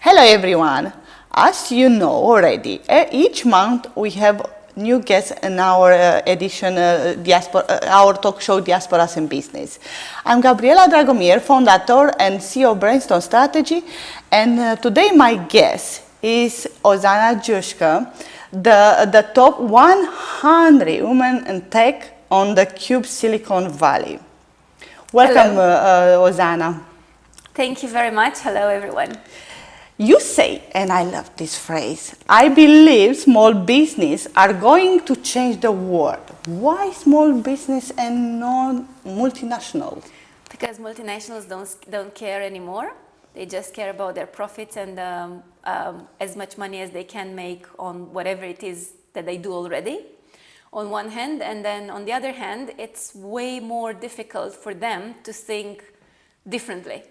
Hello everyone! As you know already, each month we have new guests in our edition, our talk show Diasporas in Business. I'm Gabriela Dragomir, founder and CEO of Brainstorm Strategy, and today my guest is Ozana Giusca, the top 100 women in tech on the Cube Silicon Valley. Welcome, Ozana. Thank you very much. Hello, everyone. You say, and I love this phrase, I believe small business are going to change the world. Why small business and not multinational? Because multinationals don't care anymore. They just care about their profits and as much money as they can make on whatever it is that they do already, on one hand. And then on the other hand, it's way more difficult for them to think differently.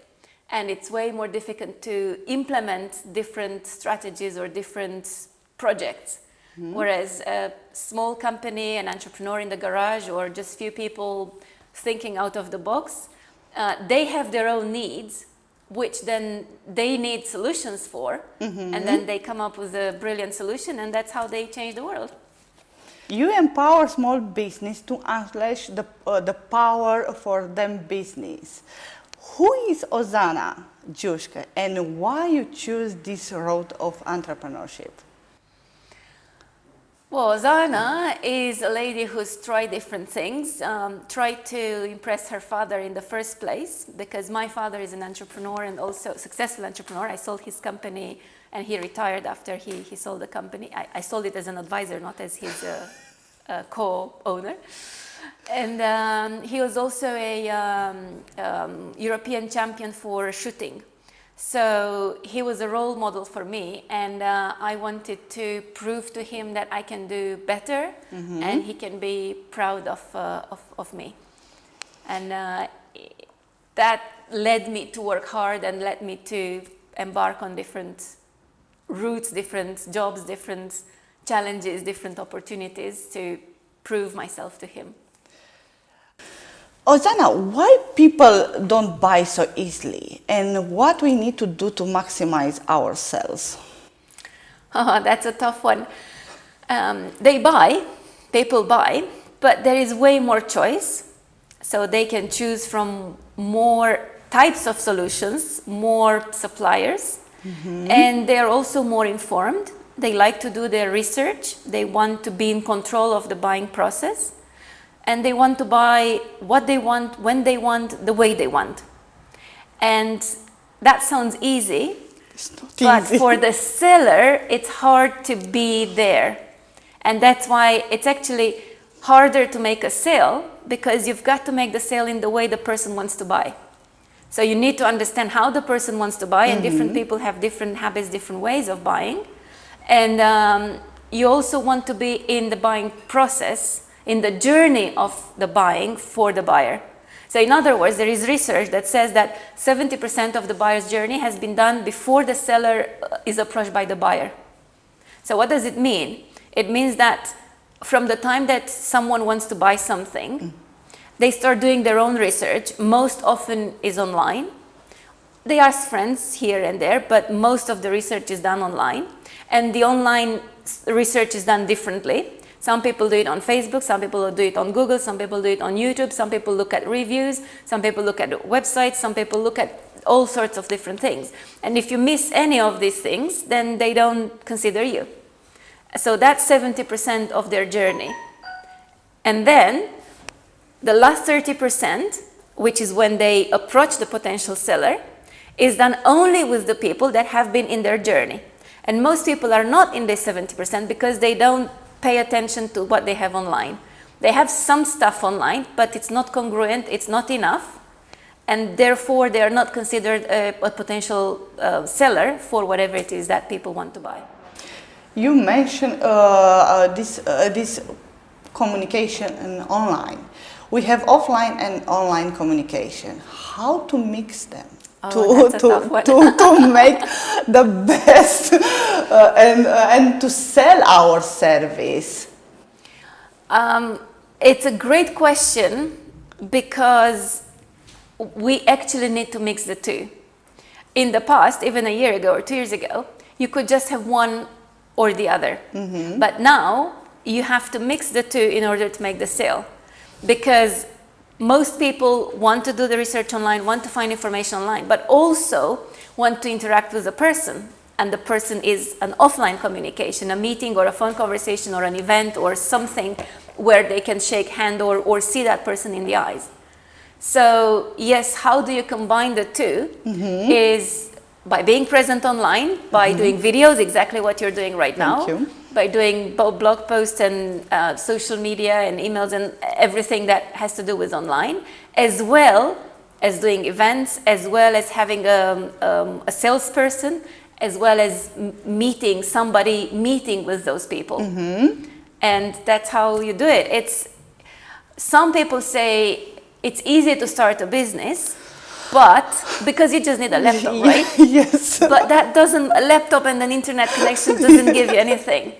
And it's way more difficult to implement different strategies or different projects. Mm-hmm. Whereas a small company, an entrepreneur in the garage, or just few people thinking out of the box, they have their own needs, which then they need solutions for, mm-hmm. and then they come up with a brilliant solution, and that's how they change the world. You empower small business to unleash the power for them business. Who is Ozana Giusca and why you choose this road of entrepreneurship? Well, Ozana is a lady who's tried different things, tried to impress her father in the first place, because my father is an entrepreneur and also a successful entrepreneur. I sold his company and he retired after he sold the company. I sold it as an advisor, not as his co-owner. And he was also a European champion for shooting. So he was a role model for me, and I wanted to prove to him that I can do better, mm-hmm. and he can be proud of me. And that led me to work hard and led me to embark on different routes, different jobs, different challenges, different opportunities to prove myself to him. Ozana, why people don't buy so easily and what we need to do to maximize ourselves? Oh, that's a tough one. People buy, but there is way more choice. So they can choose from more types of solutions, more suppliers, mm-hmm. and they're also more informed. They like to do their research. They want to be in control of the buying process. And they want to buy what they want, when they want, the way they want. And that sounds easy, but for the seller, it's hard to be there. And that's why it's actually harder to make a sale, because you've got to make the sale in the way the person wants to buy. So you need to understand how the person wants to buy, and mm-hmm. different people have different habits, different ways of buying. And you also want to be in the buying process, in the journey of the buying for the buyer. So in other words, there is research that says that 70% of the buyer's journey has been done before the seller is approached by the buyer. So what does it mean? It means that from the time that someone wants to buy something, they start doing their own research. Most often is online. They ask friends here and there, but most of the research is done online. And the online research is done differently. Some people do it on Facebook, some people do it on Google, some people do it on YouTube, some people look at reviews, some people look at websites, some people look at all sorts of different things. And if you miss any of these things, then they don't consider you. So that's 70% of their journey. And then the last 30%, which is when they approach the potential seller, is done only with the people that have been in their journey. And most people are not in this 70% because they don't pay attention to what they have online. They have some stuff online, but it's not congruent, it's not enough, and therefore they are not considered a potential seller for whatever it is that people want to buy. You mentioned this communication online. We have offline and online communication. How to mix them? To make the best and to sell our service? It's a great question, because we actually need to mix the two. in the past, even a year ago or 2 years ago, you could just have one or the other. But now you have to mix the two in order to make the sale, because most people want to do the research online, want to find information online, but also want to interact with a person. And the person is an offline communication, a meeting or a phone conversation or an event or something where they can shake hand or see that person in the eyes. So yes, how do you combine the two? Is by being present online, by doing videos, exactly what you're doing right now, by doing both blog posts and social media and emails and everything that has to do with online, as well as doing events, as well as having a salesperson, as well as meeting with those people. And that's how you do it. Some people say it's easy to start a business, but because you just need a laptop, right? Yes. But a laptop and an internet connection doesn't give you anything,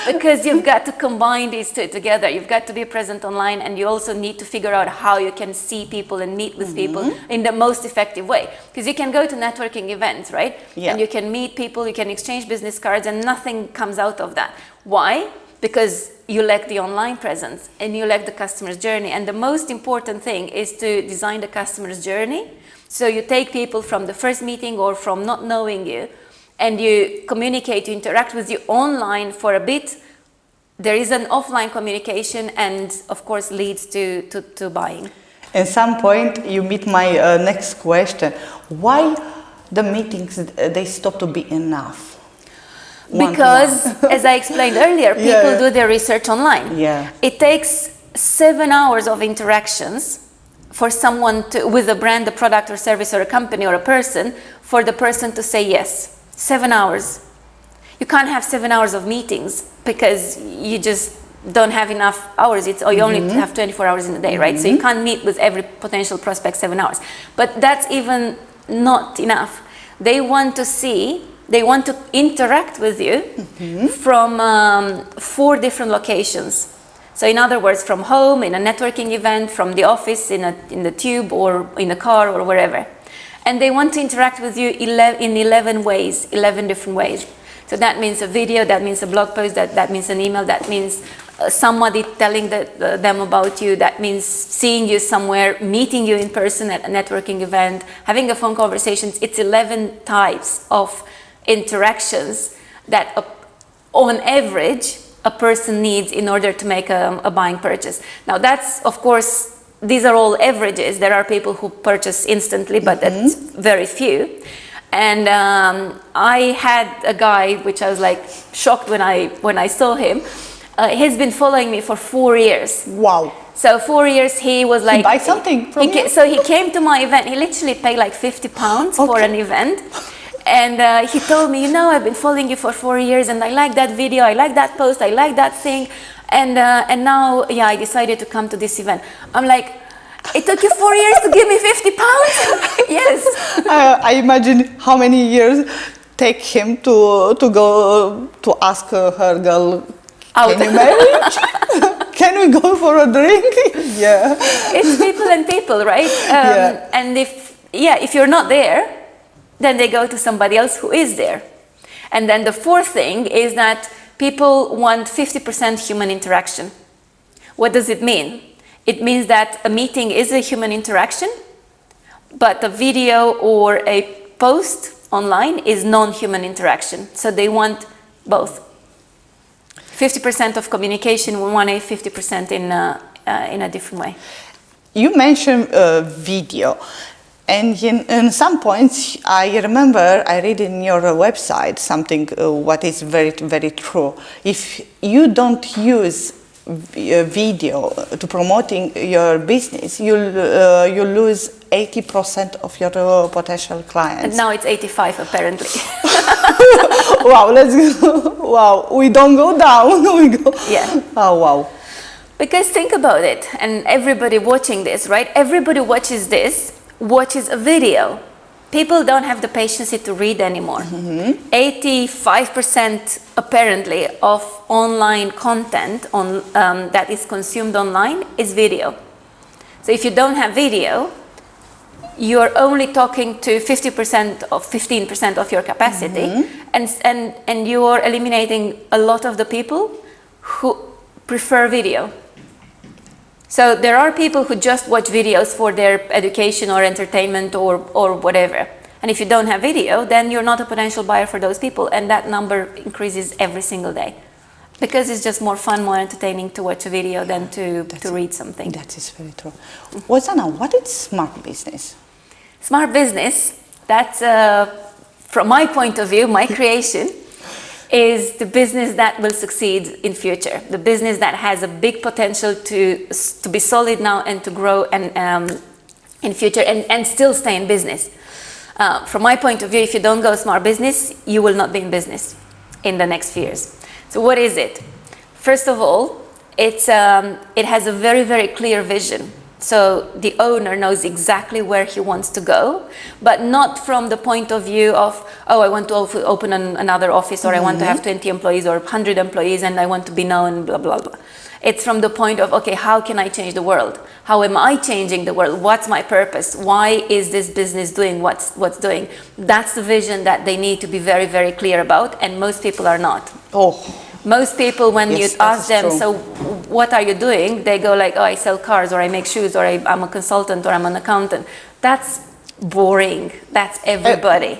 because you've got to combine these two together. You've got to be present online, and you also need to figure out how you can see people and meet with people in the most effective way. Because you can go to networking events, right? Yeah. And you can meet people, you can exchange business cards, and nothing comes out of that. Why? Because you lack the online presence and you lack the customer's journey. And the most important thing is to design the customer's journey. So you take people from the first meeting or from not knowing you, and you communicate, you interact with you online for a bit. There is an offline communication, and of course leads to buying. At some point you meet my next question. Why the meetings, they stop to be enough? Because, as I explained earlier, people do their research online. Yeah. It takes 7 hours of interactions for someone with a brand, a product or service or a company or a person, for the person to say yes. 7 hours. You can't have 7 hours of meetings because you just don't have enough hours. You only have 24 hours in a day, right? So you can't meet with every potential prospect 7 hours. But that's even not enough. They want to interact with you from 4 different locations. So in other words, from home, in a networking event, from the office, in the tube, or in a car, or wherever. And they want to interact with you in 11 ways, 11 different ways. So that means a video, that means a blog post, that means an email, that means somebody telling them about you, that means seeing you somewhere, meeting you in person at a networking event, having a phone conversation. It's 11 types of interactions that on average a person needs in order to make a buying purchase. Now that's, of course, these are all averages. There are people who purchase instantly, but that's very few. And I had a guy, which I was like shocked when I saw him. He's been following me for 4 years. Wow. So 4 years he was like... He buy something from you? So he came to my event. He literally paid like £50 for an event. And he told me, I've been following you for 4 years, and I like that video, I like that post, I like that thing. And now, I decided to come to this event. I'm like, it took you 4 years to give me £50? Yes. I imagine how many years take him to go to ask her girl, can you marry? Can we go for a drink? Yeah. It's people and people, right? And if you're not there, then they go to somebody else who is there. And then the fourth thing is that people want 50% human interaction. What does it mean? It means that a meeting is a human interaction, but a video or a post online is non-human interaction. So they want both. 50% of communication in one way, 50% in a different way. You mentioned video. And in some points, I remember I read in your website something what is very, very true. If you don't use video to promoting your business, you lose 80% of your potential clients. And now it's 85 apparently. Wow, let's go. Wow, we don't go down. We go. Yeah. Oh, wow. Because think about it, and everybody watching this, right? Everybody watches a video. People don't have the patience to read anymore. 85% apparently of online content that is consumed online is video. So if you don't have video, you're only talking to 50% of 15% of your capacity, and you're eliminating a lot of the people who prefer video. So there are people who just watch videos for their education or entertainment or whatever. And if you don't have video, then you're not a potential buyer for those people, and that number increases every single day. Because it's just more fun, more entertaining to watch a video than to read something. That is very true. Ozana, what is smart business? Smart business, that's, from my point of view, my creation, is the business that will succeed in future. The business that has a big potential to be solid now and to grow and in future and still stay in business. From my point of view, if you don't go smart business, you will not be in business in the next few years. So what is it? First of all, it has a very, very clear vision. So the owner knows exactly where he wants to go, but not from the point of view of, oh, I want to open another office, or I want to have 20 employees or 100 employees and I want to be known, blah, blah, blah. It's from the point of, okay, how can I change the world? How am I changing the world? What's my purpose? Why is this business doing what's doing? That's the vision that they need to be very, very clear about, and most people are not. Most people, when you ask them, so what are you doing? They go like, oh, I sell cars, or I make shoes, or I'm a consultant, or I'm an accountant. That's boring. That's everybody.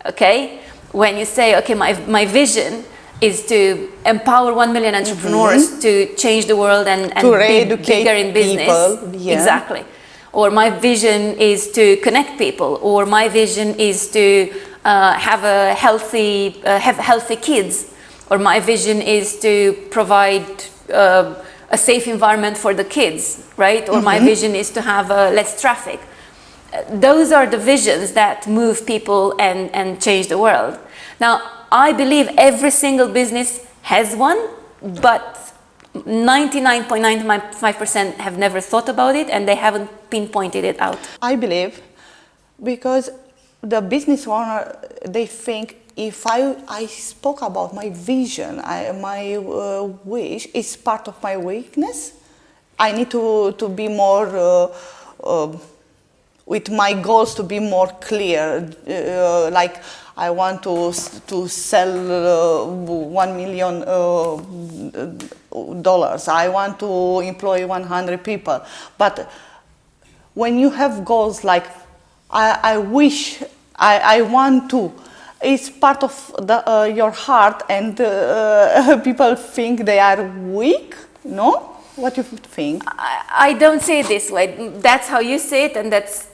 Okay? When you say, okay, my vision is to empower 1 million entrepreneurs to change the world and be bigger in business. Exactly. Or my vision is to connect people, or my vision is to have healthy kids. Or my vision is to provide a safe environment for the kids, right? Or my vision is to have less traffic. Those are the visions that move people and change the world. Now, I believe every single business has one, but 99.95% have never thought about it, and they haven't pinpointed it out. I believe because the business owner, they think, if I spoke about my vision, my wish is part of my weakness. I need to be more, with my goals to be more clear. Like I want to sell $1 million. I want to employ 100 people. But when you have goals like I wish, I want to, it's part of your heart, and people think they are weak, no? What do you think? I don't see it this way. That's how you see it, and it's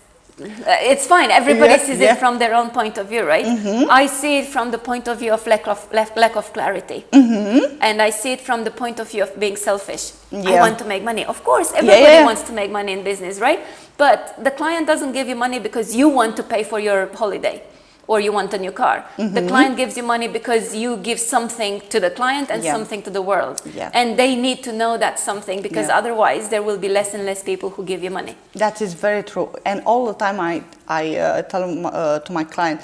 fine. Everybody sees it from their own point of view, right? I see it from the point of view of lack of clarity. And I see it from the point of view of being selfish. I want to make money. Of course, everybody wants to make money in business, right? But the client doesn't give you money because you want to pay for your holiday, or you want a new car. The client gives you money because you give something to the client and something to the world. And they need to know that something, because otherwise there will be less and less people who give you money. That is very true. And all the time I tell to my client,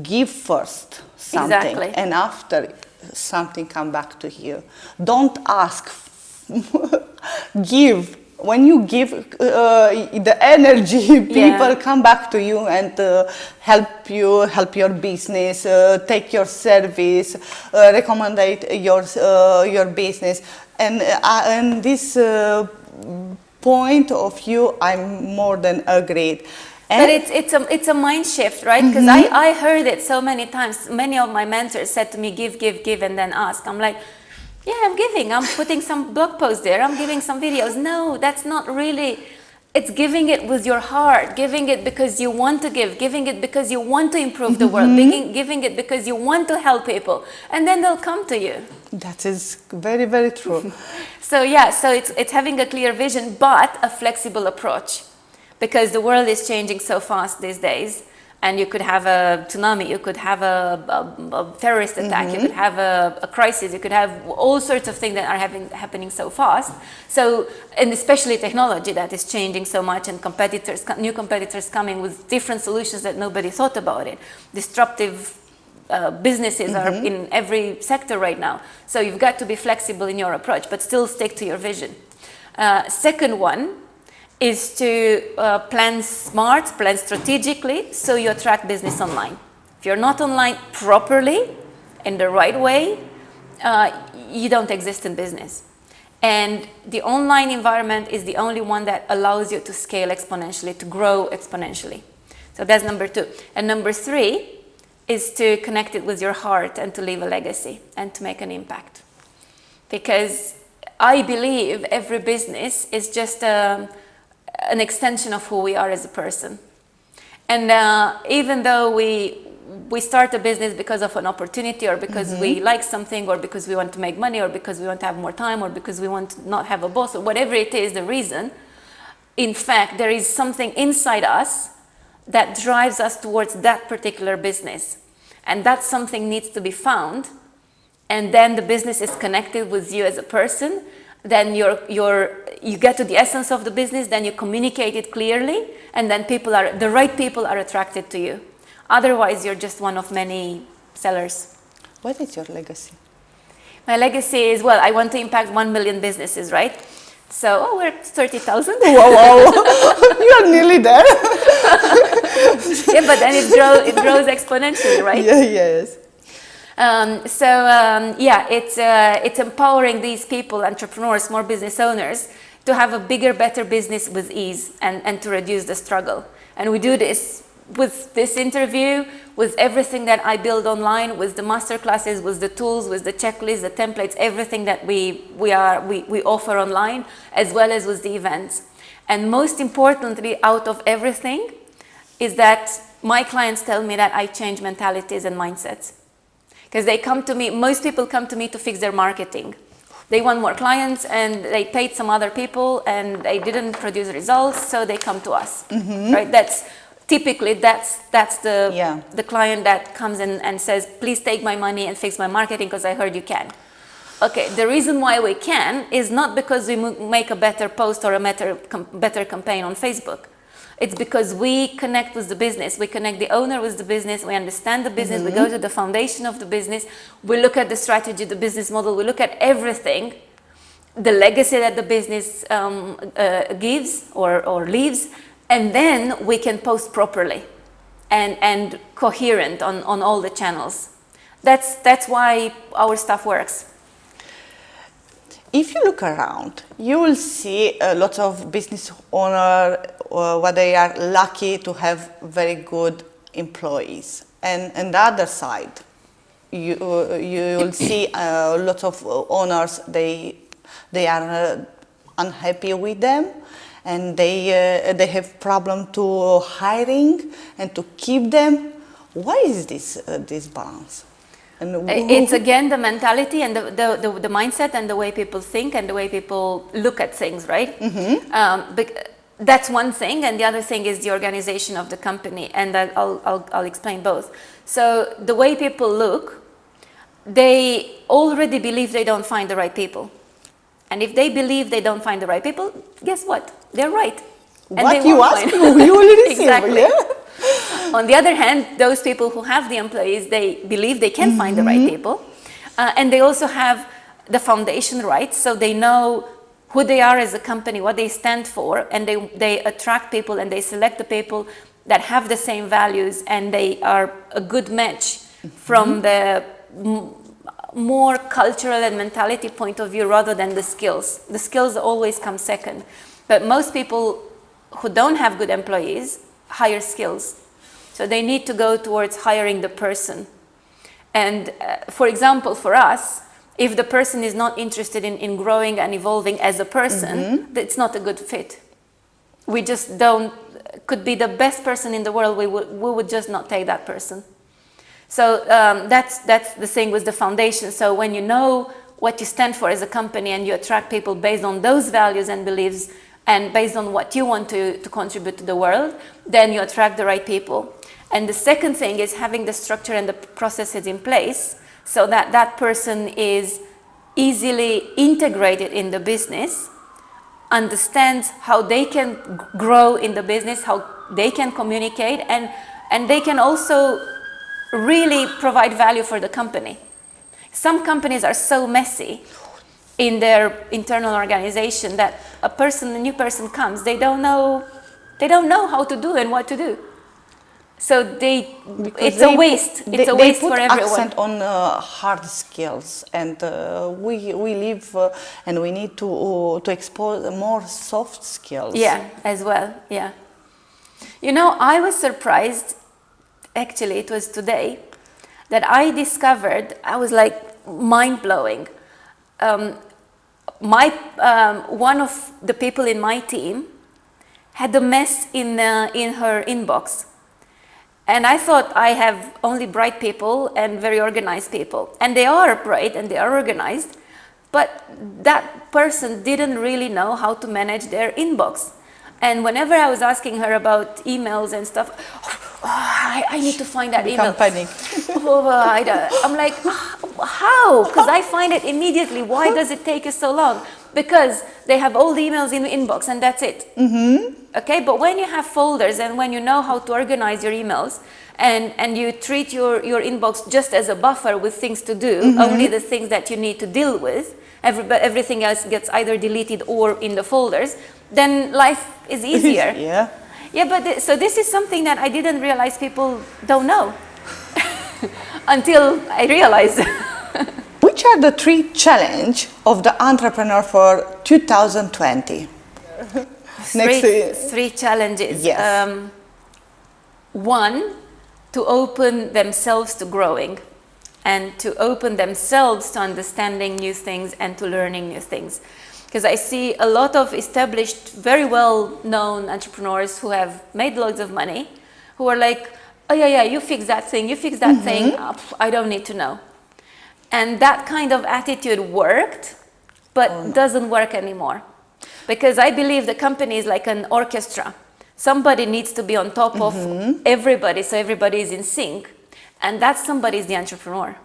give first something, and after something come back to you. Don't ask, give. When you give the energy, people come back to you and help your business, take your service, recommend your business. And this point of view, I'm more than agreed. But it's a mind shift, right? Because I heard it so many times. Many of my mentors said to me, give, and then ask. I'm like, yeah, I'm giving. I'm putting some blog posts there. I'm giving some videos. No, that's not really. It's giving it with your heart. Giving it because you want to give. Giving it because you want to improve the world. Giving it because you want to help people. And then they'll come to you. That is very, very true. So it's having a clear vision, but a flexible approach. Because the world is changing so fast these days. And you could have a tsunami, you could have a terrorist attack, you could have a crisis, you could have all sorts of things that are happening so fast. So, and especially technology that is changing so much, and new competitors coming with different solutions that nobody thought about it. Disruptive businesses are in every sector right now. So you've got to be flexible in your approach, but still stick to your vision. Second one is to plan smart, plan strategically, so you attract business online. If you're not online properly, in the right way, you don't exist in business. And the online environment is the only one that allows you to scale exponentially, to grow exponentially. So that's number 2. And number 3 is to connect it with your heart and to leave a legacy and to make an impact. Because I believe every business is just an extension of who we are as a person. And even though we start a business because of an opportunity, or because we like something, or because we want to make money, or because we want to have more time, or because we want to not have a boss, or whatever it is, the reason, in fact, there is something inside us that drives us towards that particular business. And that something needs to be found. And then the business is connected with you as a person. Then you get to the essence of the business, then you communicate it clearly, and then the right people are attracted to you. Otherwise, you're just one of many sellers. What is your legacy? My legacy is, well, I want to impact 1 million businesses, right? So, we're at 30,000. Wow. You're nearly there. Yeah, but then it grows exponentially, right? Yeah, yes. It's empowering these people, entrepreneurs, small business owners, to have a bigger, better business with ease and to reduce the struggle. And we do this with this interview, with everything that I build online, with the masterclasses, with the tools, with the checklists, the templates, everything that we offer online, as well as with the events. And most importantly, out of everything, is that my clients tell me that I change mentalities and mindsets. Because they come to me, most people come to me to fix their marketing. They want more clients, and they paid some other people and they didn't produce results, so they come to us, right? That's the client that comes in and says, please take my money and fix my marketing because I heard you can. Okay, the reason why we can is not because we make a better post or a better campaign on Facebook. It's because we connect with the business. We connect the owner with the business. We understand the business. We go to the foundation of the business. We look at the strategy, the business model. We look at everything, the legacy that the business gives or leaves. And then we can post properly and coherent on all the channels. That's why our stuff works. If you look around, you will see lots of business owners where they are lucky to have very good employees. And on the other side, you will see lots of owners, they are unhappy with them, and they have problem to hiring and to keep them. Why is this balance? It's again the mentality and the mindset and the way people think and the way people look at things, right? That's one thing, and the other thing is the organization of the company, and I'll explain both. So the way people look, they already believe they don't find the right people. And if they believe they don't find the right people, guess what? They're right. And what you ask, you will receive. Exactly. Yeah? On the other hand, those people who have the employees, they believe they can find the right people. And they also have the foundation right, so they know who they are as a company, what they stand for, and they attract people and they select the people that have the same values, and they are a good match from the more cultural and mentality point of view rather than the skills. The skills always come second. But most people who don't have good employees hire skills. So they need to go towards hiring the person. And for example, for us, if the person is not interested in growing and evolving as a person, it's not a good fit. We just could be the best person in the world, we would just not take that person. So that's the thing with the foundation. So when you know what you stand for as a company and you attract people based on those values and beliefs and based on what you want to contribute to the world, then you attract the right people. And the second thing is having the structure and the processes in place so that that person is easily integrated in the business, understands how they can grow in the business, how they can communicate, and they can also really provide value for the company. Some companies are so messy in their internal organization that a new person comes, they don't know how to do and what to do. So it's a waste. It's a waste for everyone. They put accent on hard skills, and we live and we need to expose more soft skills. Yeah, as well. Yeah. You know, I was surprised. Actually, it was today that I discovered. I was like mind blowing. One of the people in my team had a mess in her inbox. And I thought I have only bright people and very organized people. And they are bright and they are organized, but that person didn't really know how to manage their inbox. And whenever I was asking her about emails and stuff, I need to find that email. Panic. I'm like, how? Because I find it immediately. Why does it take you so long? Because they have all the emails in the inbox and that's it. Okay, but when you have folders and when you know how to organize your emails and you treat your inbox just as a buffer with things to do, only the things that you need to deal with, everything else gets either deleted or in the folders, then life is easier. Yeah, but so this is something that I didn't realize people don't know until I realized. Which are the 3 challenges of the entrepreneur for 2020? Three challenges. Yes. 1, to open themselves to growing and to open themselves to understanding new things and to learning new things. Because I see a lot of established, very well-known entrepreneurs who have made loads of money, who are like, oh yeah, you fix that thing, thing, I don't need to know. And that kind of attitude worked, but doesn't work anymore. Because I believe the company is like an orchestra. Somebody needs to be on top of everybody, so everybody is in sync. And that somebody is the entrepreneur.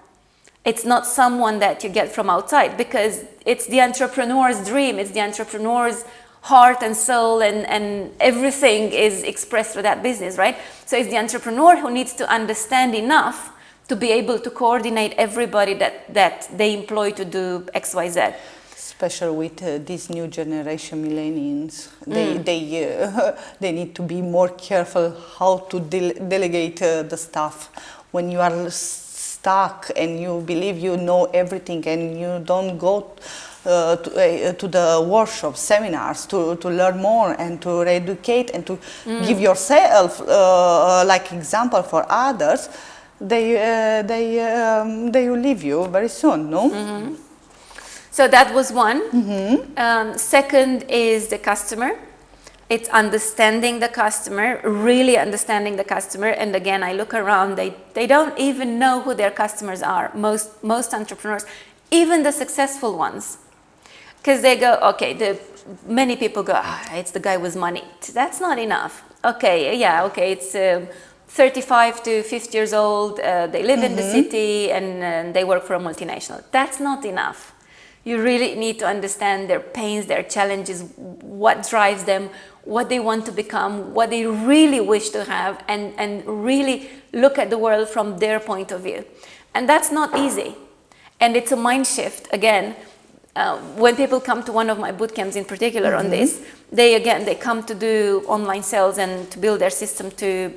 It's not someone that you get from outside, because it's the entrepreneur's dream, it's the entrepreneur's heart and soul, and everything is expressed through that business, right? So it's the entrepreneur who needs to understand enough to be able to coordinate everybody that they employ to do X, Y, Z. Especially with this new generation, millennials, they need to be more careful how to delegate the stuff. When you are stuck and you believe you know everything and you don't go to the workshops, seminars to learn more and to educate and to give yourself like example for others, they will leave you very soon, no? So that was one. Second is the customer. It's understanding the customer, really understanding the customer. And again, I look around, they don't even know who their customers are. Most entrepreneurs, even the successful ones. Because they go, okay, many people go, it's the guy with money. That's not enough. Okay, it's 35 to 50 years old, they live in the city and they work for a multinational. That's not enough. You really need to understand their pains, their challenges, what drives them, what they want to become, what they really wish to have, and really look at the world from their point of view. And that's not easy. And it's a mind shift. Again, when people come to one of my bootcamps in particular on this, they come to do online sales and to build their system to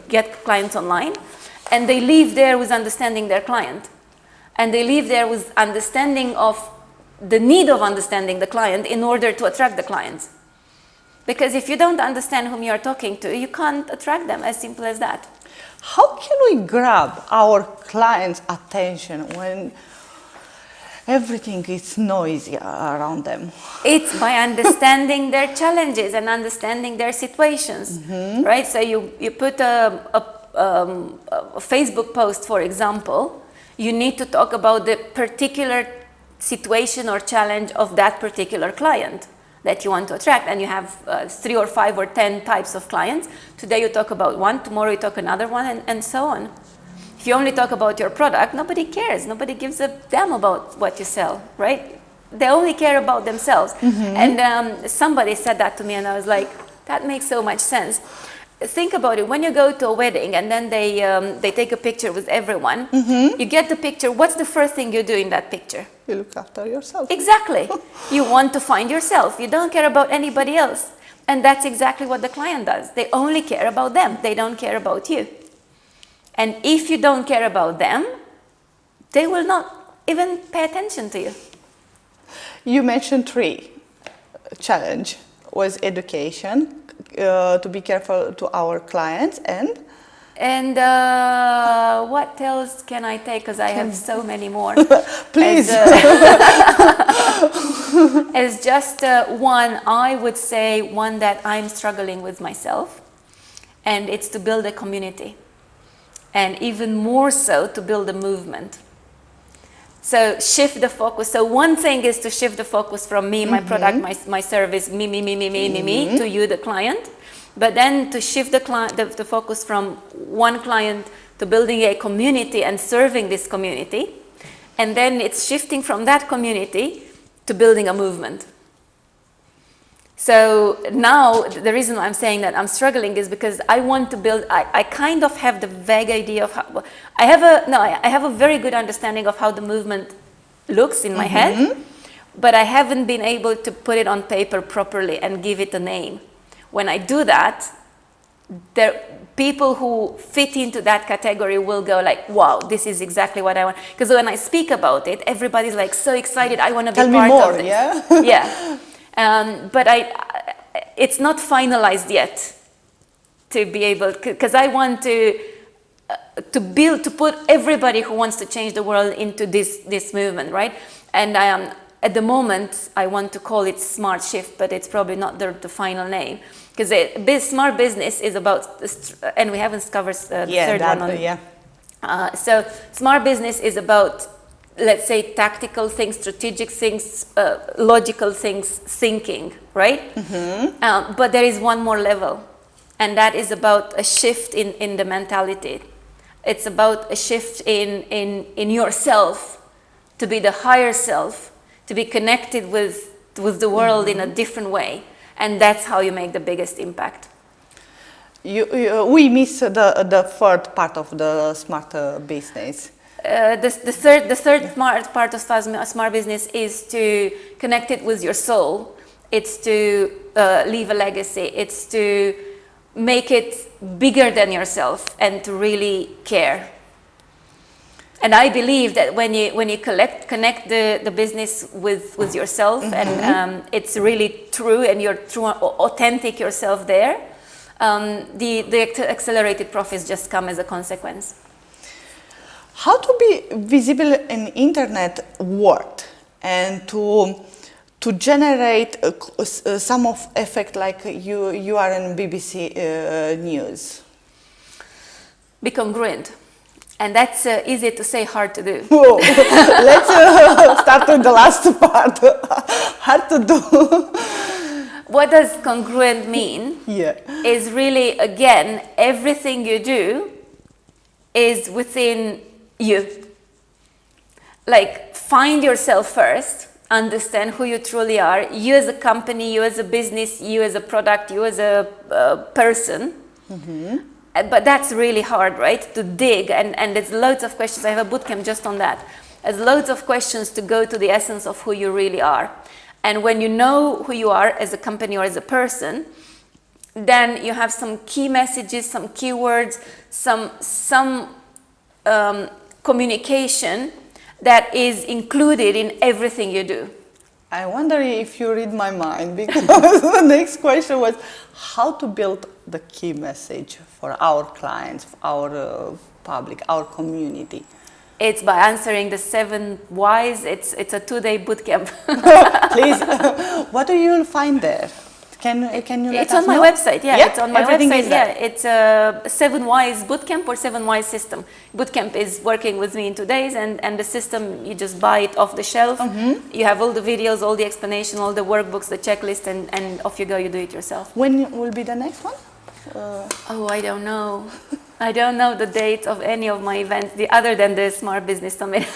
get clients online. And they leave there with understanding their client. And they leave there with understanding of the need of understanding the client in order to attract the clients. Because if you don't understand whom you are talking to, you can't attract them, as simple as that. How can we grab our clients' attention when everything is noisy around them? It's by understanding their challenges and understanding their situations, right? So you put a Facebook post, for example, you need to talk about the particular situation or challenge of that particular client that you want to attract. And you have 3 or 5 or 10 types of clients. Today you talk about one, tomorrow you talk another one, and so on. If you only talk about your product, nobody cares. Nobody gives a damn about what you sell, right? They only care about themselves. And somebody said that to me and I was like, that makes so much sense. think about it. When you go to a wedding and then they take a picture with everyone, you get the picture. What's the first thing you do in that picture? You look after yourself. Exactly. You want to find yourself. You don't care about anybody else. And that's exactly what the client does. They only care about them. They don't care about you. And if you don't care about them, they will not even pay attention to you. You mentioned 3 challenge was education, to be careful to our clients, and what else can I take? Because I have so many more. please. As just one, I would say one that I'm struggling with myself, and it's to build a community, and even more so to build a movement. So shift the focus. So one thing is to shift the focus from me, my product, my service, me, to you, the client. But then to shift the focus from one client to building a community and serving this community. And then it's shifting from that community to building a movement. So now the reason I'm saying that I'm struggling is because I want to build, I kind of have the vague idea of how, I have a very good understanding of how the movement looks in my head, but I haven't been able to put it on paper properly and give it a name. When I do that, people who fit into that category will go like, wow, this is exactly what I want. Because when I speak about it, everybody's like so excited, I want to be part of this. Yeah? Yeah. But it's not finalized yet to be able, because I want to put everybody who wants to change the world into this movement, right? And at the moment, I want to call it Smart Shift, but it's probably not the final name. Because Smart Business is about, and we haven't covered the third one. So Smart Business is about, let's say, tactical things, strategic things, logical things, thinking, right? But there is one more level, and that is about a shift in the mentality. It's about a shift in yourself, to be the higher self, to be connected with the world in a different way. And that's how you make the biggest impact. We miss the third part of the smart business. The third smart part of smart business is to connect it with your soul. It's to leave a legacy. It's to make it bigger than yourself and to really care. And I believe that when you connect the business with yourself, and it's really true, and you're true, authentic yourself there, the accelerated profits just come as a consequence. How to be visible in internet world and to generate some of effect like you are in BBC News? Be congruent. And that's easy to say, hard to do. Whoa. Let's start with the last part. Hard to do. What does congruent mean? Yeah. Is really, again, everything you do is within you. Like, find yourself first, understand who you truly are, you as a company, you as a business, you as a product, you as a person. But that's really hard, right? To dig, and there's loads of questions. I have a bootcamp just on that. There's loads of questions to go to the essence of who you really are. And when you know who you are as a company or as a person, then you have some key messages, some keywords, some communication that is included in everything you do. I wonder if you read my mind, because the next question was how to build the key message for our clients, our public, our community. It's by answering the 7 whys. It's a 2-day bootcamp. Please, what do you find there? Can you let It's us on my know? website, yeah. It's on my everything website, is there. yeah. It's a 7 whys bootcamp or 7 whys system. Bootcamp is working with me in 2 days, and the system, you just buy it off the shelf. You have all the videos, all the explanation, all the workbooks, the checklist, and off you go, you do it yourself. When will be the next one? Oh, I don't know. I don't know the date of any of my events, other than the Smart Business Summit.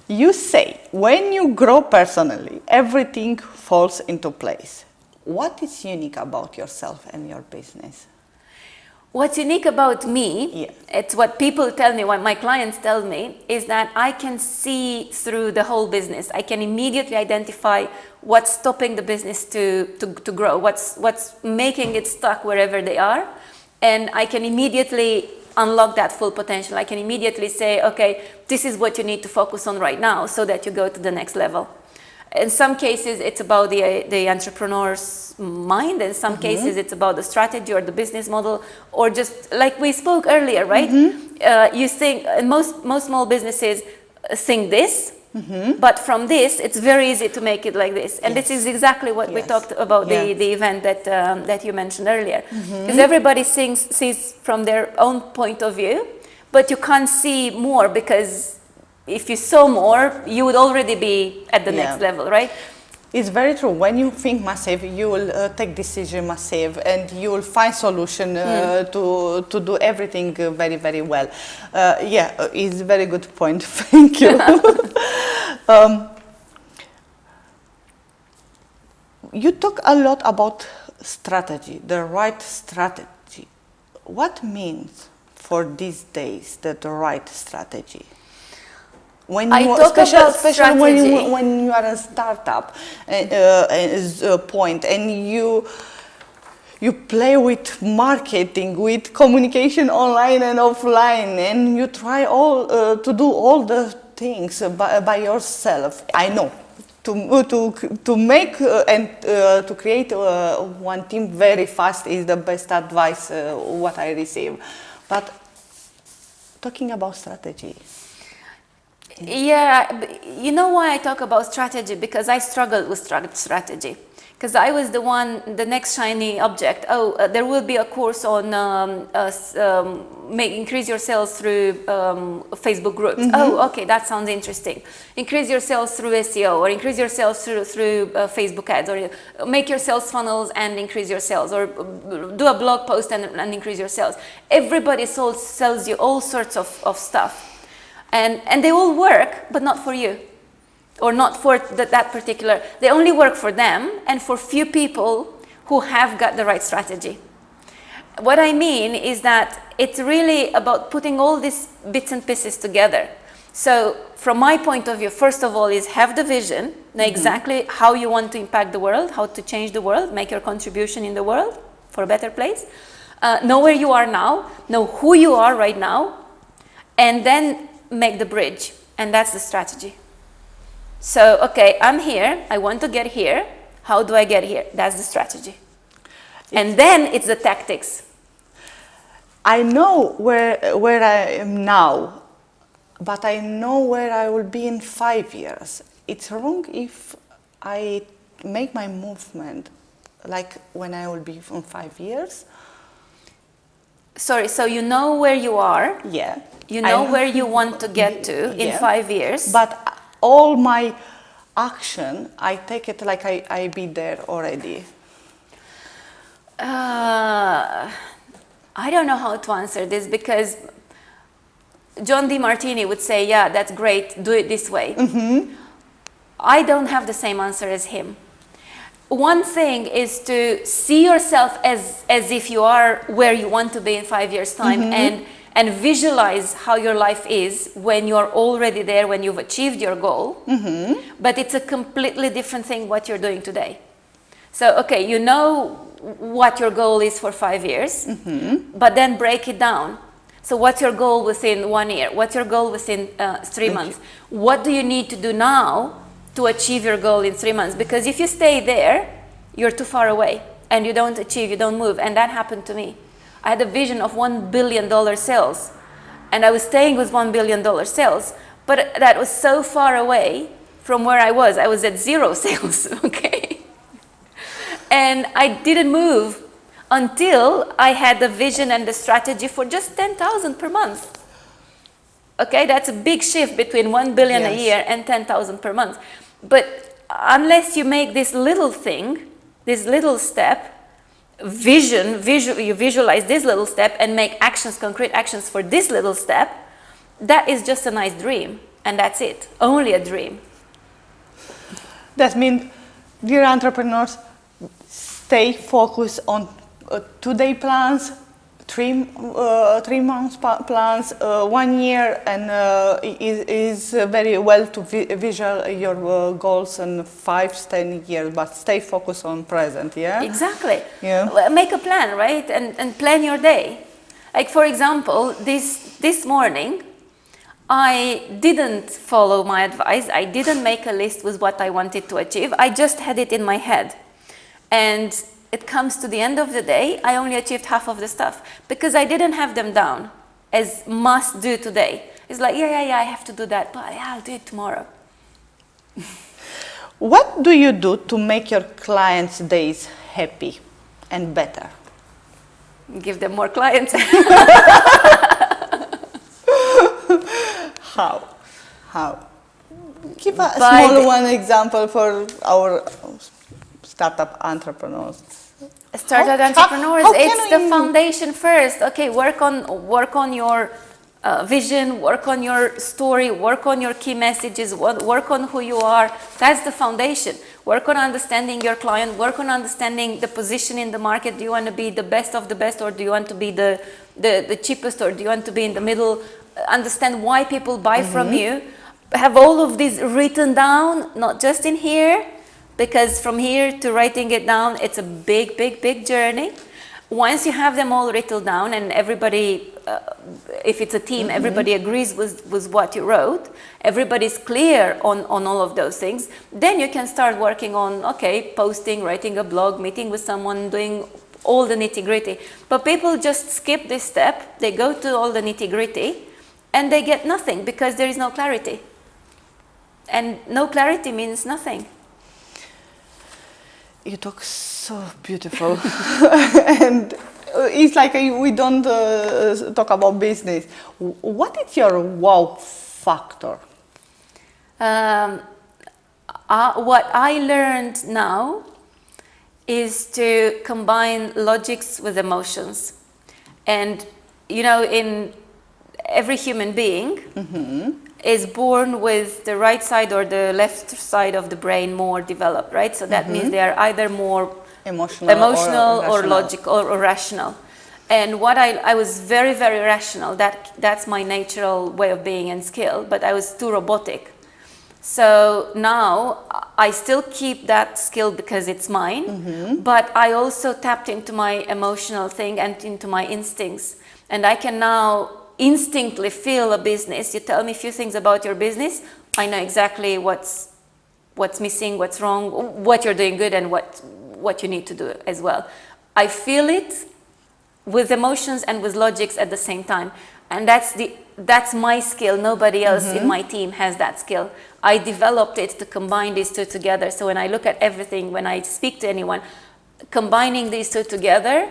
You say, when you grow personally, everything falls into place. What is unique about yourself and your business? What's unique about me, it's what people tell me, what my clients tell me, is that I can see through the whole business. I can immediately identify what's stopping the business to grow, what's making it stuck wherever they are, and I can immediately unlock that full potential. I can immediately say, okay, this is what you need to focus on right now so that you go to the next level. In some cases, it's about the entrepreneur's mind. In some cases, it's about the strategy or the business model, or just like we spoke earlier, right? You think most small businesses think this, but from this, it's very easy to make it like this. And this is exactly what we talked about the event that you mentioned earlier, because everybody sees from their own point of view, but you can't see more because if you saw more, you would already be at the next level, right? It's very true. When you think massive, you will take decision massive, and you will find solution to do everything very, very well. It's a very good point. Thank you. You talk a lot about strategy, the right strategy. What means for these days the right strategy? When you, especially when you are a startup point, and you play with marketing, with communication online and offline, and you try to do all the things by yourself. I know to make and to create one team very fast is the best advice what I receive. But talking about strategy. Yeah, you know why I talk about strategy? Because I struggled with strategy. Because I was the next shiny object. There will be a course on increase your sales through Facebook groups. Okay, that sounds interesting. Increase your sales through SEO, or increase your sales through Facebook ads, or make your sales funnels and increase your sales, or do a blog post and increase your sales. Everybody sells you all sorts of stuff. And they all work, but not for you, or not for that particular. They only work for them and for few people who have got the right strategy. What I mean is that it's really about putting all these bits and pieces together. So from my point of view, first of all, is have the vision, know exactly how you want to impact the world, how to change the world, make your contribution in the world for a better place. Know where you are now, know who you are right now, and then make the bridge, and that's the strategy. So, okay, I'm here, I want to get here, how do I get here? That's the strategy. And then it's the tactics. I know where I am now, but I know where I will be in 5 years. It's wrong if I make my movement like when I will be in 5 years. Sorry, so you know where you are. Yeah. You know where you want to get to in 5 years. But all my action, I take it like I be there already. I don't know how to answer this, because John DeMartini would say, yeah, that's great, do it this way. I don't have the same answer as him. One thing is to see yourself as if you are where you want to be in 5 years' time, and visualize how your life is when you're already there, when you've achieved your goal. But it's a completely different thing what you're doing today. So, okay, you know what your goal is for 5 years, but then break it down. So what's your goal within 1 year? What's your goal within 3 months? What do you need to do now to achieve your goal in 3 months? Because if you stay there, you're too far away and you don't achieve, you don't move. And that happened to me. I had a vision of $1 billion sales, and I was staying with $1 billion sales, but that was so far away from where I was. I was at 0 sales, okay? And I didn't move until I had the vision and the strategy for just 10,000 per month. Okay, that's a big shift between 1 billion a year and 10,000 per month. But unless you make this little thing, this little step, you visualize this little step and make actions, concrete actions for this little step, that is just a nice dream, and that's it, only a dream. That means, dear entrepreneurs, stay focused on 2-day plans, 3 months plans, 1 year, and is very well to visual your goals in 5-10 years, but stay focused on present. Yeah. Exactly. Yeah. Well, make a plan, right? And plan your day. Like for example, this morning, I didn't follow my advice. I didn't make a list with what I wanted to achieve. I just had it in my head. And it comes to the end of the day, I only achieved half of the stuff because I didn't have them down as must do today. It's like, yeah, I have to do that, but yeah, I'll do it tomorrow. What do you do to make your clients' days happy and better? Give them more clients. How? Give a small one example for our startup entrepreneurs. Startup entrepreneurs, it's the foundation first. Okay, work on your vision, work on your story, work on your key messages, work on who you are. That's the foundation. Work on understanding your client, work on understanding the position in the market. Do you want to be the best of the best, or do you want to be the cheapest, or do you want to be in the middle? Understand why people buy from you. Have all of these written down, not just in here, because from here to writing it down, it's a big journey. Once you have them all written down and everybody, if it's a team, everybody agrees with what you wrote, everybody's clear on all of those things, then you can start working on, okay, posting, writing a blog, meeting with someone, doing all the nitty-gritty. But people just skip this step, they go to all the nitty-gritty, and they get nothing because there is no clarity. And no clarity means nothing. You talk so beautiful. And it's like we don't talk about business. What is your wow factor? What I learned now is to combine logics with emotions. And, you know, in every human being is born with the right side or the left side of the brain more developed, right? So that means they are either more emotional or logical or rational. And what I was very rational. That's my natural way of being and skill, but I was too robotic. So now I still keep that skill because it's mine, but I also tapped into my emotional thing and into my instincts. And I can now instinctively feel a business. You tell me a few things about your business, I know exactly what's missing, what's wrong, what you're doing good, and what you need to do as well. I feel it with emotions and with logics at the same time. And that's my skill. Nobody else in my team has that skill. I developed it to combine these two together. So when I look at everything, when I speak to anyone, combining these two together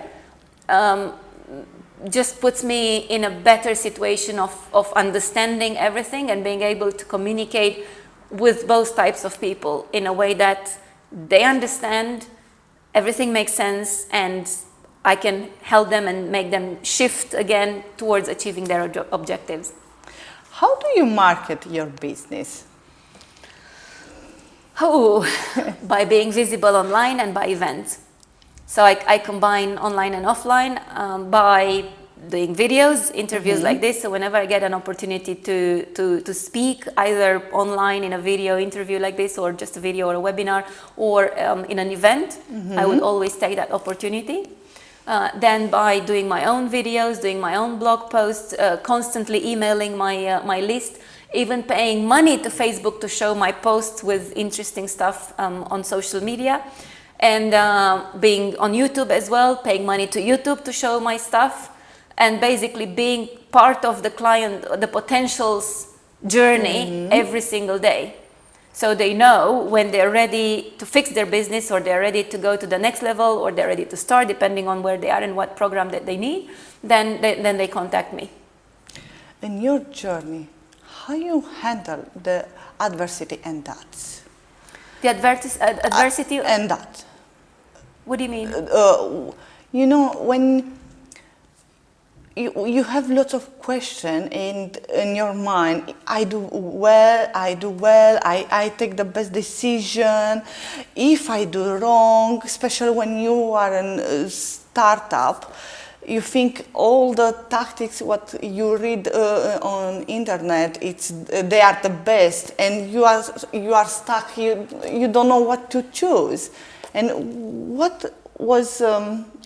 just puts me in a better situation of understanding everything and being able to communicate with both types of people in a way that they understand, everything makes sense, and I can help them and make them shift again towards achieving their objectives. How do you market your business? Oh, by being visible online and by events. So I combine online and offline by doing videos, interviews like this. So whenever I get an opportunity to speak, either online in a video interview like this, or just a video or a webinar, or in an event, I would always take that opportunity. Then by doing my own videos, doing my own blog posts, constantly emailing my list, even paying money to Facebook to show my posts with interesting stuff on social media, and being on YouTube as well, paying money to YouTube to show my stuff, and basically being part of the client, the potential's journey every single day. So they know when they're ready to fix their business, or they're ready to go to the next level, or they're ready to start, depending on where they are and what program that they need, then they contact me. In your journey, how you handle the adversity and that? The adversity and that. What do you mean? You know, when you have lots of questions in your mind. I do well, I take the best decision. If I do wrong, especially when you are a startup, you think all the tactics what you read on internet, they are the best, and you are stuck. You don't know what to choose. And what was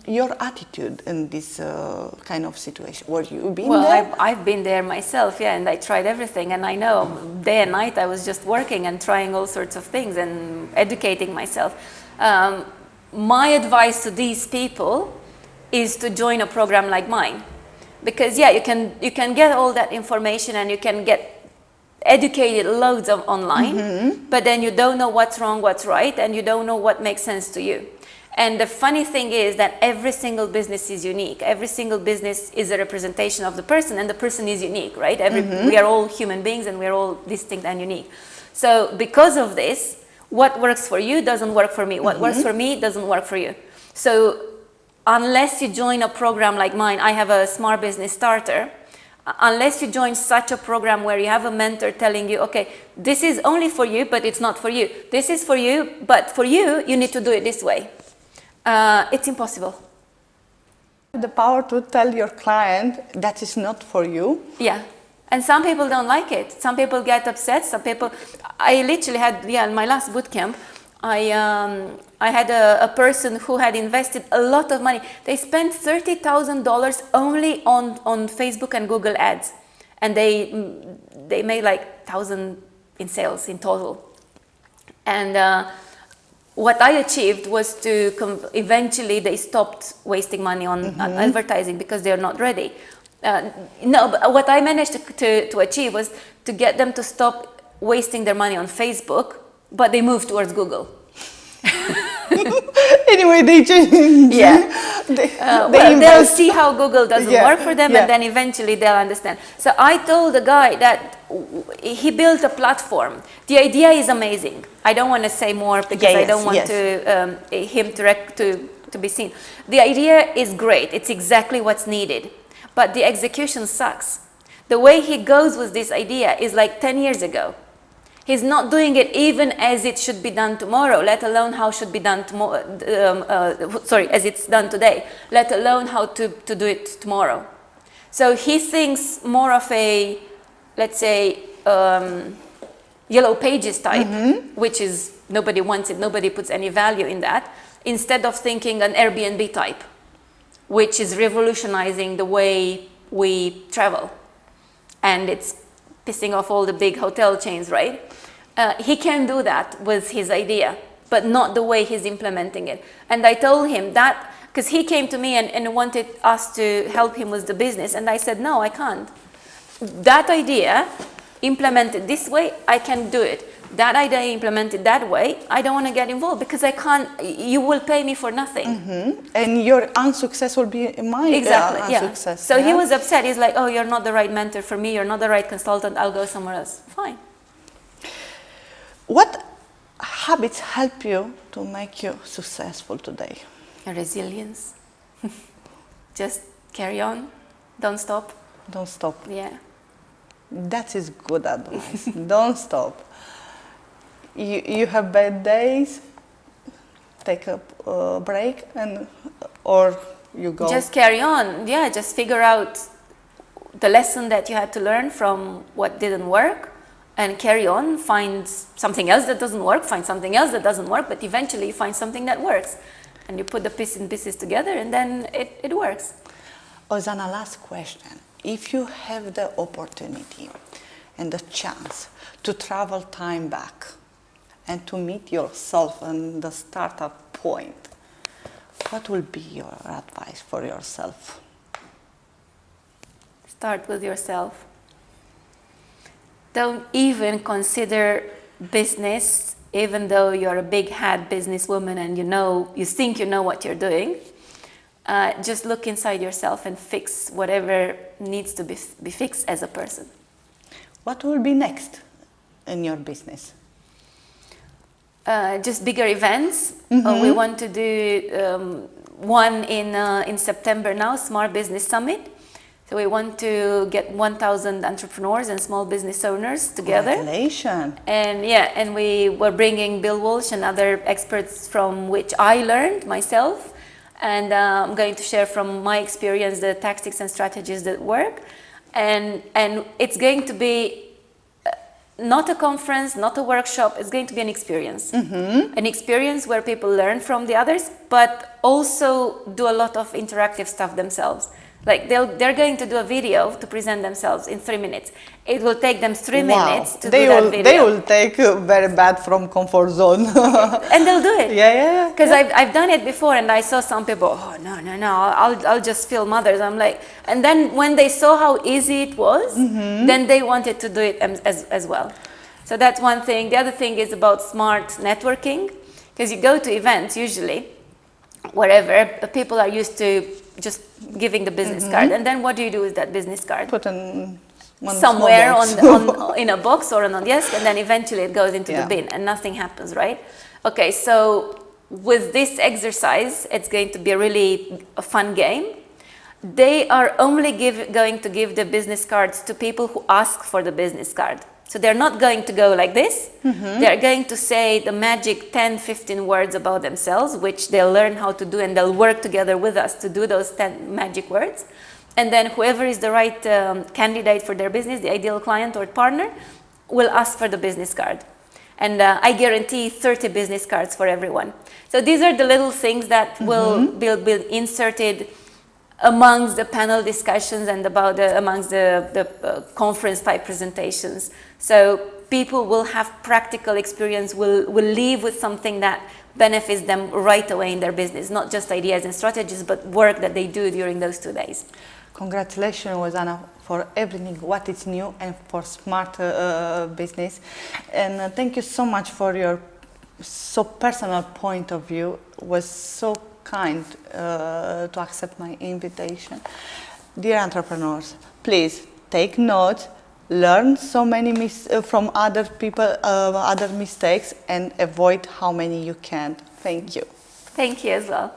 your attitude in this kind of situation? Were you been there? Well, I've been there myself, yeah, and I tried everything, and I know day and night I was just working and trying all sorts of things and educating myself. My advice to these people is to join a program like mine, because yeah, you can get all that information and you can get educated loads of online, but then you don't know what's wrong, what's right, and you don't know what makes sense to you. And the funny thing is that every single business is unique. Every single business is a representation of the person, and the person is unique, right? We are all human beings, and we're all distinct and unique. So because of this, what works for you doesn't work for me. What works for me doesn't work for you. So unless you join a program like mine, I have a Smart Business Starter. Unless you join such a program where you have a mentor telling you, okay, this is only for you, but it's not for you. This is for you, but for you, you need to do it this way. It's impossible. The power to tell your client that is not for you. Yeah. And some people don't like it. Some people get upset. Some people, I literally had, in my last boot camp, I had a person who had invested a lot of money. They spent $30,000 only on Facebook and Google ads. And they made like 1,000 in sales in total. And what I achieved was to eventually they stopped wasting money on advertising because they're not ready. No, but what I managed to achieve was to get them to stop wasting their money on Facebook, but they moved towards Google. Anyway, they change. Yeah. They'll see how Google doesn't work for them, and then eventually they'll understand. So I told the guy that he built a platform. The idea is amazing. I don't want to say more because I don't want him to be seen. The idea is great. It's exactly what's needed. But the execution sucks. The way he goes with this idea is like 10 years ago. He's not doing it even as it should be done tomorrow, let alone how should be done tomorrow, as it's done today, let alone how to do it tomorrow. So he thinks more of a, let's say, yellow pages type, which is nobody wants it, nobody puts any value in that, instead of thinking an Airbnb type, which is revolutionizing the way we travel. And it's pissing off all the big hotel chains, right? He can do that with his idea, but not the way he's implementing it. And I told him that, because he came to me and wanted us to help him with the business. And I said, no, I can't. That idea, implemented this way, I can do it. That idea implemented that way, I don't want to get involved because I can't, you will pay me for nothing. And your unsuccess will be my unsuccess. So he was upset. He's like, oh, you're not the right mentor for me. You're not the right consultant. I'll go somewhere else. Fine. What habits help you to make you successful today? Resilience. Just carry on. Don't stop. Don't stop. Yeah. That is good advice. Don't stop. You have bad days, take a break, or you go. Just carry on. Yeah, just figure out the lesson that you had to learn from what didn't work and carry on. Find something else that doesn't work, find something else that doesn't work, but eventually you find something that works. And you put the pieces together and then it works. Ozana, last question. If you have the opportunity and the chance to travel time back, and to meet yourself on the startup point, what will be your advice for yourself? Start with yourself. Don't even consider business, even though you're a big hat businesswoman and you think you know what you're doing. Just look inside yourself and fix whatever needs to be fixed as a person. What will be next in your business? Just bigger events. We want to do one in September now, Smart Business Summit. So we want to get 1,000 entrepreneurs and small business owners together. Congratulations. And we were bringing Bill Walsh and other experts from which I learned myself. and I'm going to share from my experience the tactics and strategies that work. And it's going to be not a conference, not a workshop, it's going to be an experience. An experience where people learn from the others, but also do a lot of interactive stuff themselves. Like they're going to do a video to present themselves in 3 minutes. It will take them 3 minutes to do that video. They will take very bad from comfort zone. And they'll do it. Yeah. Because I've done it before, and I saw some people, oh, no, I'll just film others. I'm like, and then when they saw how easy it was, then they wanted to do it as well. So that's one thing. The other thing is about smart networking, because you go to events usually, wherever, people are used to just giving the business card, and then what do you do with that business card? Put in somewhere in a box or on a desk, and then eventually it goes into the bin and nothing happens, right? Okay, so with this exercise, it's going to be a really fun game. They are only going to give the business cards to people who ask for the business card. So they're not going to go like this. They're going to say the magic 10, 15 words about themselves, which they'll learn how to do, and they'll work together with us to do those 10 magic words. And then whoever is the right candidate for their business, the ideal client or partner, will ask for the business card. And I guarantee 30 business cards for everyone. So these are the little things that will be inserted amongst the panel discussions and amongst the conference type presentations. So people will have practical experience, will leave with something that benefits them right away in their business, not just ideas and strategies, but work that they do during those 2 days. Congratulations, Ozana, for everything what is new and for smart business. And thank you so much for your so personal point of view. It was so kind to accept my invitation. Dear entrepreneurs, please take note, learn so many from other people, other mistakes, and avoid how many you can. Thank you. Thank you as well.